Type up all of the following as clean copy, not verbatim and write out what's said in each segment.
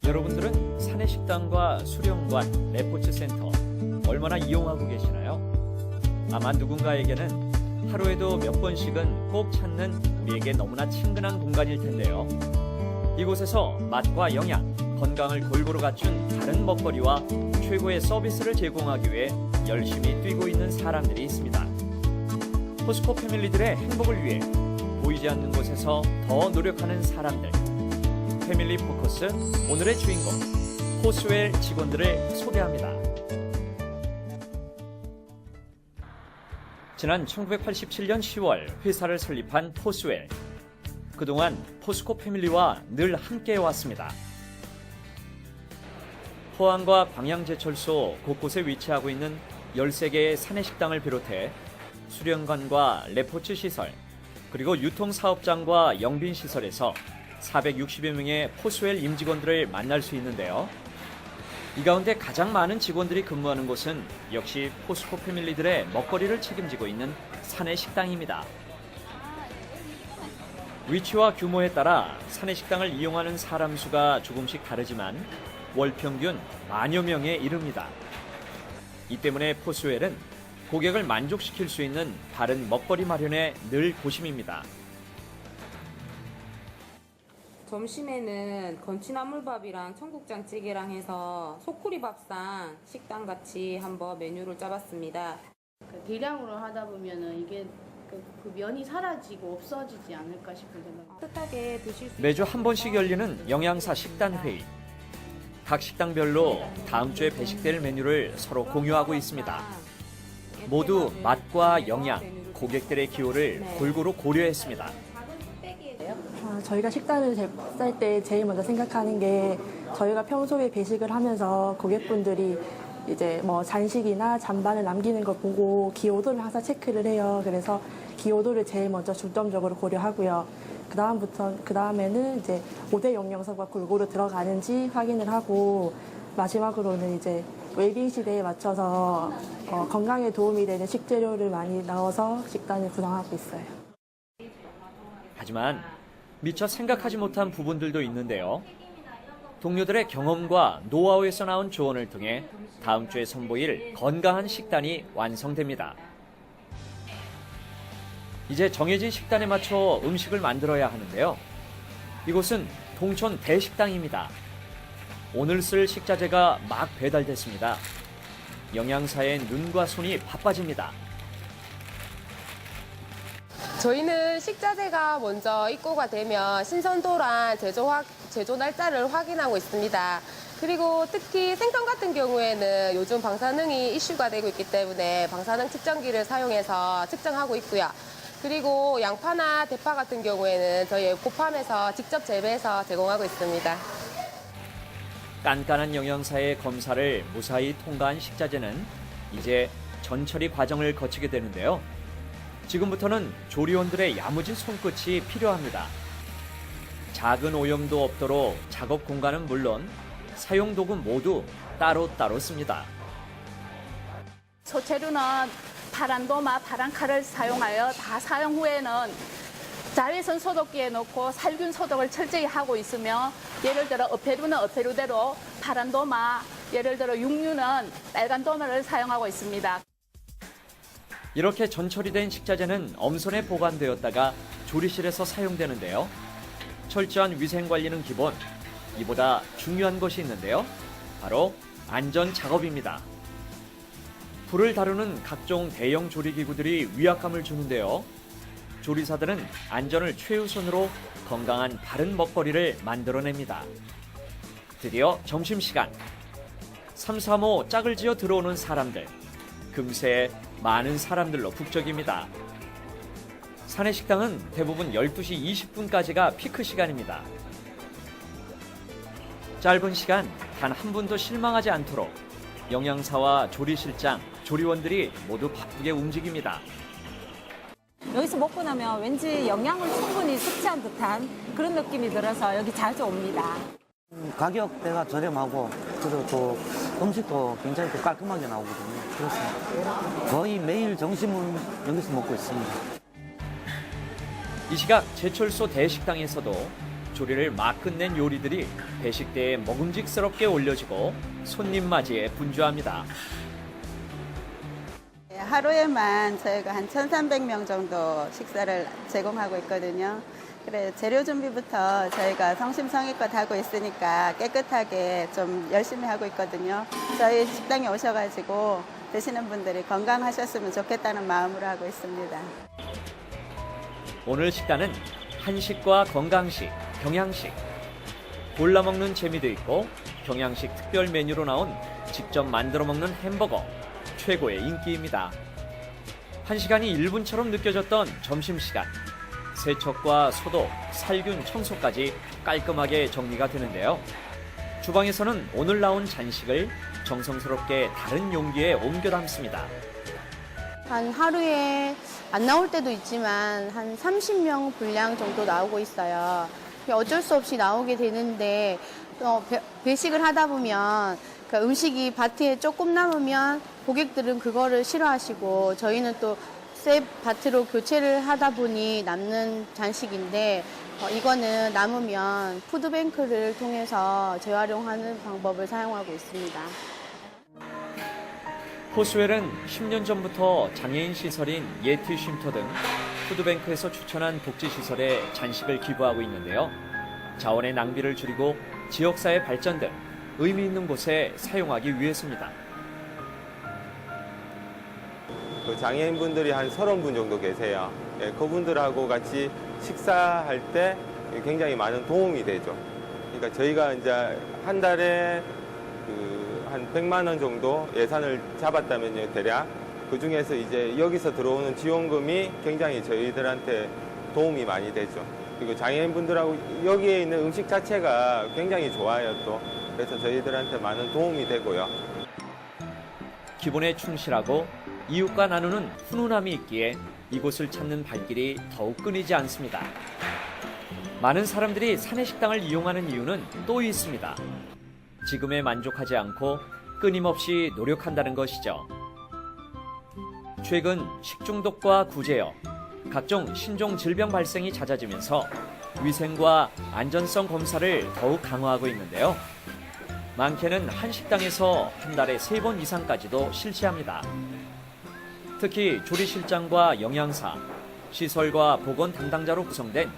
여러분들은 사내식당과 수령관, 레포츠센터 얼마나 이용하고 계시나요? 아마 누군가에게는 하루에도 몇 번씩은 꼭 찾는 우리에게 너무나 친근한 공간일 텐데요. 이곳에서 맛과 영양, 건강을 골고루 갖춘 다른 먹거리와 최고의 서비스를 제공하기 위해 열심히 뛰고 있는 사람들이 있습니다. 포스코 패밀리들의 행복을 위해 보이지 않는 곳에서 더 노력하는 사람들. 패밀리 포커스 오늘의 주인공 포스웰 직원들을 소개합니다. 지난 1987년 10월 회사를 설립한 포스웰. 그동안 포스코 패밀리와 늘 함께 왔습니다. 포항과 광양제철소 곳곳에 위치하고 있는 13개의 사내식당을 비롯해 수령관과 레포츠 시설, 그리고 유통사업장과 영빈시설에서 460여 명의 포스웰 임직원들을 만날 수 있는데요. 이 가운데 가장 많은 직원들이 근무하는 곳은 역시 포스코 패밀리들의 먹거리를 책임지고 있는 사내식당입니다. 위치와 규모에 따라 사내식당을 이용하는 사람 수가 조금씩 다르지만 월 평균 만여 명에 이릅니다. 이 때문에 포스웰은 고객을 만족시킬 수 있는 다른 먹거리 마련에 늘 고심입니다. 점심에는 건치나물밥이랑 청국장찌개랑 해서 소쿠리 밥상 식당같이 한번 메뉴를 짜봤습니다. 대량으로 하다 보면은 이게 그 면이 사라지고 없어지지 않을까 싶은데 따뜻하게 드실 수 매주 한 번씩 열리는 영양사 식단 회의. 각 식당별로 다음 주에 배식될 메뉴를 서로 공유하고 있습니다. 모두 맛과 영양, 고객들의 기호를 골고루 고려했습니다. 저희가 식단을 짤 때 제일 먼저 생각하는 게 저희가 평소에 배식을 하면서 고객분들이 이제 뭐 잔식이나 잔반을 남기는 걸 보고 기호도를 항상 체크를 해요. 그래서 기호도를 제일 먼저 중점적으로 고려하고요. 그 다음에는 이제 5대 영양소가 골고루 들어가는지 확인을 하고 마지막으로는 이제 웰빙 시대에 맞춰서 건강에 도움이 되는 식재료를 많이 넣어서 식단을 구성하고 있어요. 하지만 미처 생각하지 못한 부분들도 있는데요. 동료들의 경험과 노하우에서 나온 조언을 통해 다음 주에 선보일 건강한 식단이 완성됩니다. 이제 정해진 식단에 맞춰 음식을 만들어야 하는데요. 이곳은 동촌 대식당입니다. 오늘 쓸 식자재가 막 배달됐습니다. 영양사의 눈과 손이 바빠집니다. 저희는 식자재가 먼저 입고가 되면 신선도랑 제조 날짜를 확인하고 있습니다. 그리고 특히 생선 같은 경우에는 요즘 방사능이 이슈가 되고 있기 때문에 방사능 측정기를 사용해서 측정하고 있고요. 그리고 양파나 대파 같은 경우에는 저희 고팜에서 직접 재배해서 제공하고 있습니다. 깐깐한 영양사의 검사를 무사히 통과한 식자재는 이제 전처리 과정을 거치게 되는데요. 지금부터는 조리원들의 야무진 손끝이 필요합니다. 작은 오염도 없도록 작업 공간은 물론 사용 도구 모두 따로따로 씁니다. 소재류는 파란 도마, 파란 칼을 사용하여 다 사용 후에는 자외선 소독기에 넣고 살균 소독을 철저히 하고 있으며 예를 들어 어패류는 어패류대로 파란 도마, 예를 들어 육류는 빨간 도마를 사용하고 있습니다. 이렇게 전처리된 식자재는 엄선에 보관되었다가 조리실에서 사용되는데요. 철저한 위생관리는 기본. 이보다 중요한 것이 있는데요. 바로 안전 작업입니다. 불을 다루는 각종 대형 조리기구들이 위압감을 주는데요. 조리사들은 안전을 최우선으로 건강한 다른 먹거리를 만들어냅니다. 드디어 점심시간. 삼삼오오 짝을 지어 들어오는 사람들. 금세 많은 사람들로 북적입니다. 사내식당은 대부분 12시 20분까지가 피크 시간입니다. 짧은 시간 단 한 분도 실망하지 않도록 영양사와 조리실장, 조리원들이 모두 바쁘게 움직입니다. 여기서 먹고 나면 왠지 영양을 충분히 섭취한 듯한 그런 느낌이 들어서 여기 자주 옵니다. 가격대가 저렴하고 그리고 또 음식도 굉장히 또 깔끔하게 나오거든요. 그래서 거의 매일 점심은 여기서 먹고 있습니다. 이 시각 제철소 대식당에서도 조리를 막 끝낸 요리들이 배식대에 먹음직스럽게 올려지고 손님 맞이에 분주합니다. 하루에만 저희가 한 1,300명 정도 식사를 제공하고 있거든요. 그래 재료 준비부터 저희가 성심성의껏 하고 있으니까 깨끗하게 좀 열심히 하고 있거든요. 저희 식당에 오셔가지고 드시는 분들이 건강하셨으면 좋겠다는 마음으로 하고 있습니다. 오늘 식단은 한식과 건강식, 경양식. 골라 먹는 재미도 있고 경양식 특별 메뉴로 나온 직접 만들어 먹는 햄버거. 최고의 인기입니다. 1시간이 1분처럼 느껴졌던 점심시간. 세척과 소독, 살균, 청소까지 깔끔하게 정리가 되는데요. 주방에서는 오늘 나온 잔식을 정성스럽게 다른 용기에 옮겨 담습니다. 한 하루에 안 나올 때도 있지만 한 30명 분량 정도 나오고 있어요. 어쩔 수 없이 나오게 되는데 배식을 하다 보면 그 음식이 바트에 조금 남으면 고객들은 그거를 싫어하시고 저희는 또 새 바트로 교체를 하다 보니 남는 잔식인데 이거는 남으면 푸드뱅크를 통해서 재활용하는 방법을 사용하고 있습니다. 포스웰은 10년 전부터 장애인 시설인 예트 쉼터 등 푸드뱅크에서 추천한 복지시설에 잔식을 기부하고 있는데요. 자원의 낭비를 줄이고 지역사회 발전 등 의미 있는 곳에 사용하기 위해서입니다. 그 장애인분들이 한 30분 정도 계세요. 예, 그분들하고 같이 식사할 때 굉장히 많은 도움이 되죠. 그러니까 저희가 이제 한 달에 한 100만 원 정도 예산을 잡았다면요, 대략. 그 중에서 이제 여기서 들어오는 지원금이 굉장히 저희들한테 도움이 많이 되죠. 그리고 장애인분들하고 여기에 있는 음식 자체가 굉장히 좋아요, 또. 그래서 저희들한테 많은 도움이 되고요. 기본에 충실하고 이웃과 나누는 훈훈함이 있기에 이곳을 찾는 발길이 더욱 끊이지 않습니다. 많은 사람들이 사내식당을 이용하는 이유는 또 있습니다. 지금에 만족하지 않고 끊임없이 노력한다는 것이죠. 최근 식중독과 구제역, 각종 신종 질병 발생이 잦아지면서 위생과 안전성 검사를 더욱 강화하고 있는데요. 많게는 한 식당에서 한 달에 3번 이상까지도 실시합니다. 특히 조리실장과 영양사, 시설과 보건 담당자로 구성된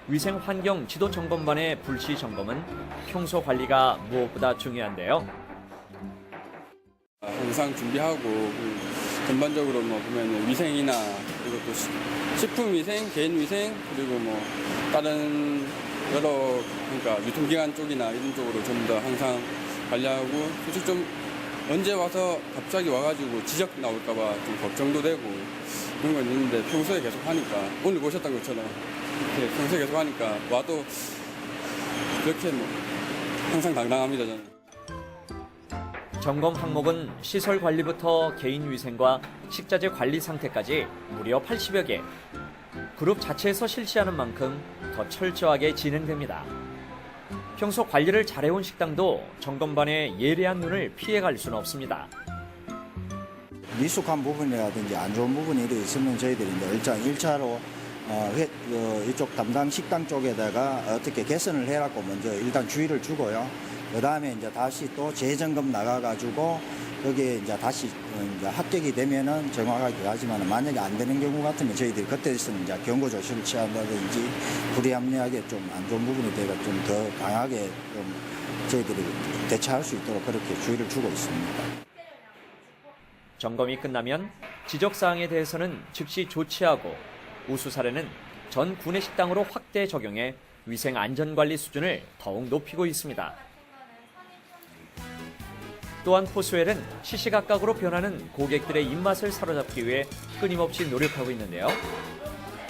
위생환경 지도점검반의 불시 점검은 평소 관리가 무엇보다 중요한데요. 항상 준비하고 전반적으로 뭐 보면 위생이나 그리고 또 식품 위생, 개인 위생 그리고 뭐 다른 여러 그러니까 유통기관 쪽이나 이런 쪽으로 전부 다 항상 관리하고 솔직히 좀 언제 와서 갑자기 와가지고 지적 나올까봐 좀 걱정도 되고 그런 건 있는데 평소에 계속 하니까 오늘 보셨던 것처럼 이렇게 평소에 계속 하니까 와도 그렇게 뭐 항상 당당합니다 저는. 점검 항목은 시설 관리부터 개인 위생과 식자재 관리 상태까지 무려 80여 개. 그룹 자체에서 실시하는 만큼 더 철저하게 진행됩니다. 평소 관리를 잘해온 식당도 점검반의 예리한 눈을 피해갈 수는 없습니다. 미숙한 부분이라든지 안 좋은 부분이 있으면 저희들이 이제 일단 1차로 이쪽 담당 식당 쪽에다가 어떻게 개선을 해갖고 먼저 일단 주의를 주고요. 그 다음에 이제 다시 또 재점검 나가가지고 여기에 이제 다시 이제 합격이 되면은 정확하게 가지만 만약에 안 되는 경우 같으면 저희들이 그때서는 이제 경고 조치를 취한다든지 불이합리하게 좀 안 좋은 부분이 되가 좀 더 강하게 좀 저희들이 대처할 수 있도록 그렇게 주의를 주고 있습니다. 점검이 끝나면 지적사항에 대해서는 즉시 조치하고 우수 사례는 전 구내식당으로 확대 적용해 위생 안전관리 수준을 더욱 높이고 있습니다. 또한 포스웰은 시시각각으로 변하는 고객들의 입맛을 사로잡기 위해 끊임없이 노력하고 있는데요.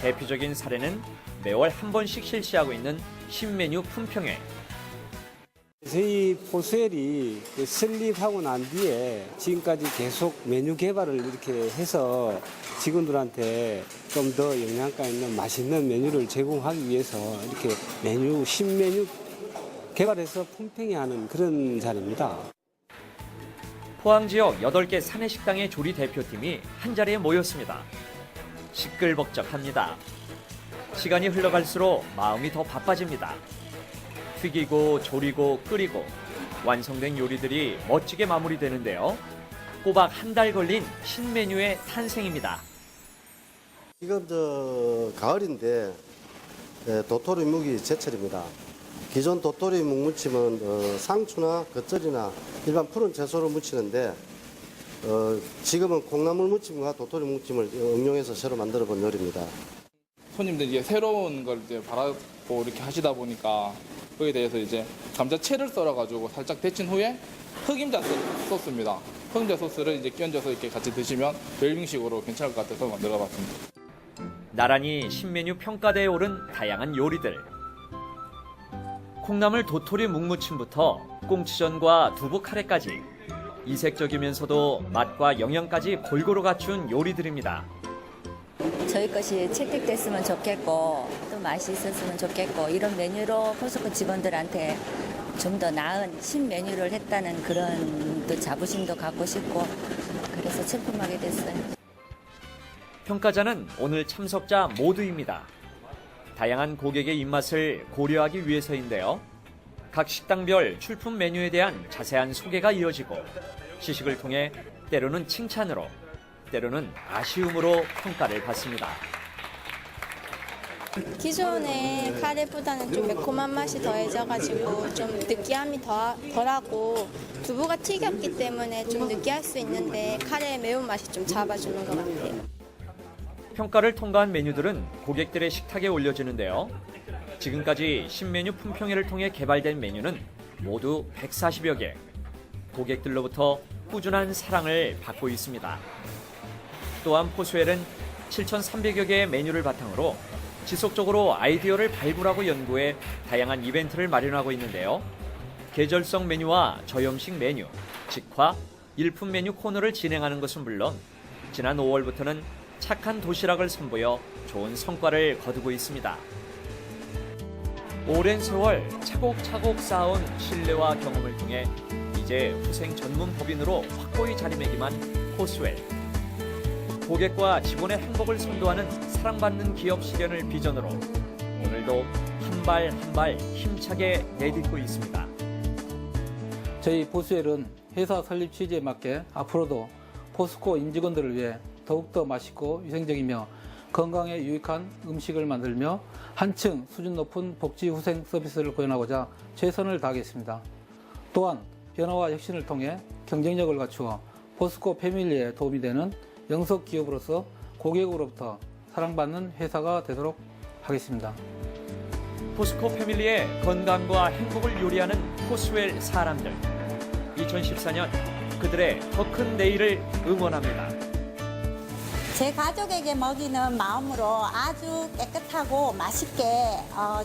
대표적인 사례는 매월 한 번씩 실시하고 있는 신메뉴 품평회. 저희 포스웰이 설립하고 난 뒤에 지금까지 계속 메뉴 개발을 이렇게 해서 직원들한테 좀 더 영양가 있는 맛있는 메뉴를 제공하기 위해서 이렇게 신메뉴 개발해서 품평회 하는 그런 자리입니다. 포항 지역 8개 사내식당의 조리 대표팀이 한자리에 모였습니다. 시끌벅적합니다. 시간이 흘러갈수록 마음이 더 바빠집니다. 튀기고 조리고 끓이고 완성된 요리들이 멋지게 마무리되는데요. 꼬박 한 달 걸린 신메뉴의 탄생입니다. 지금 가을인데 도토리 묵이 제철입니다. 기존 도토리 묵 무침은 상추나 겉절이나 일반 푸른 채소로 무치는데 지금은 콩나물 무침과 도토리 무침을 응용해서 새로 만들어 본 요리입니다. 손님들이 이제 새로운 걸 이제 바라고 이렇게 하시다 보니까 거기에 대해서 이제 감자채를 썰어가지고 살짝 데친 후에 흑임자 소스입니다. 흑임자 소스를 이제 끼얹어서 이렇게 같이 드시면 웰빙식으로 괜찮을 것 같아서 만들어봤습니다. 나란히 신메뉴 평가대에 오른 다양한 요리들. 콩나물 도토리 묵무침부터 꽁치전과 두부 카레까지 이색적이면서도 맛과 영양까지 골고루 갖춘 요리들입니다. 저희 것이 채택됐으면 좋겠고 또 맛이 있었으면 좋겠고 이런 메뉴로 포스코 직원들한테 좀 더 나은 신메뉴를 했다는 그런 또 자부심도 갖고 싶고 그래서 출품하게 됐어요. 평가자는 오늘 참석자 모두입니다. 다양한 고객의 입맛을 고려하기 위해서인데요. 각 식당별 출품 메뉴에 대한 자세한 소개가 이어지고 시식을 통해 때로는 칭찬으로 때로는 아쉬움으로 평가를 받습니다. 기존의 카레보다는 좀 매콤한 맛이 더해져가지고 좀 느끼함이 덜하고 두부가 튀겼기 때문에 좀 느끼할 수 있는데 카레의 매운맛이 좀 잡아주는 것 같아요. 평가를 통과한 메뉴들은 고객들의 식탁에 올려지는데요. 지금까지 신메뉴 품평회를 통해 개발된 메뉴는 모두 140여 개. 고객들로부터 꾸준한 사랑을 받고 있습니다. 또한 포스웰은 7,300여 개의 메뉴를 바탕으로 지속적으로 아이디어를 발굴하고 연구해 다양한 이벤트를 마련하고 있는데요. 계절성 메뉴와 저염식 메뉴, 직화, 일품 메뉴 코너를 진행하는 것은 물론 지난 5월부터는 착한 도시락을 선보여 좋은 성과를 거두고 있습니다. 오랜 세월 차곡차곡 쌓아온 신뢰와 경험을 통해 이제 후생 전문 법인으로 확고히 자리매김한 포스웰. 고객과 직원의 행복을 선도하는 사랑받는 기업 실현을 비전으로 오늘도 한 발 한 발 힘차게 내딛고 있습니다. 저희 포스웰은 회사 설립 취지에 맞게 앞으로도 포스코 임직원들을 위해 더욱더 맛있고 위생적이며 건강에 유익한 음식을 만들며 한층 수준 높은 복지 후생 서비스를 구현하고자 최선을 다하겠습니다. 또한 변화와 혁신을 통해 경쟁력을 갖추어 포스코 패밀리에 도움이 되는 영속 기업으로서 고객으로부터 사랑받는 회사가 되도록 하겠습니다. 포스코 패밀리의 건강과 행복을 요리하는 포스웰 사람들. 2014년 그들의 더 큰 내일을 응원합니다. 제 가족에게 먹이는 마음으로 아주 깨끗하고 맛있게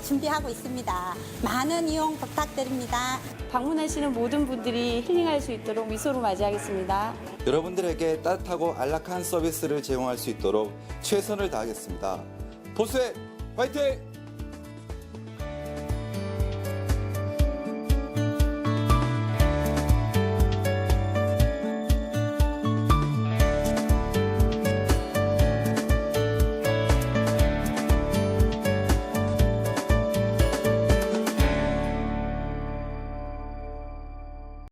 준비하고 있습니다. 많은 이용 부탁드립니다. 방문하시는 모든 분들이 힐링할 수 있도록 미소로 맞이하겠습니다. 여러분들에게 따뜻하고 안락한 서비스를 제공할 수 있도록 최선을 다하겠습니다. 포스웰 화이팅!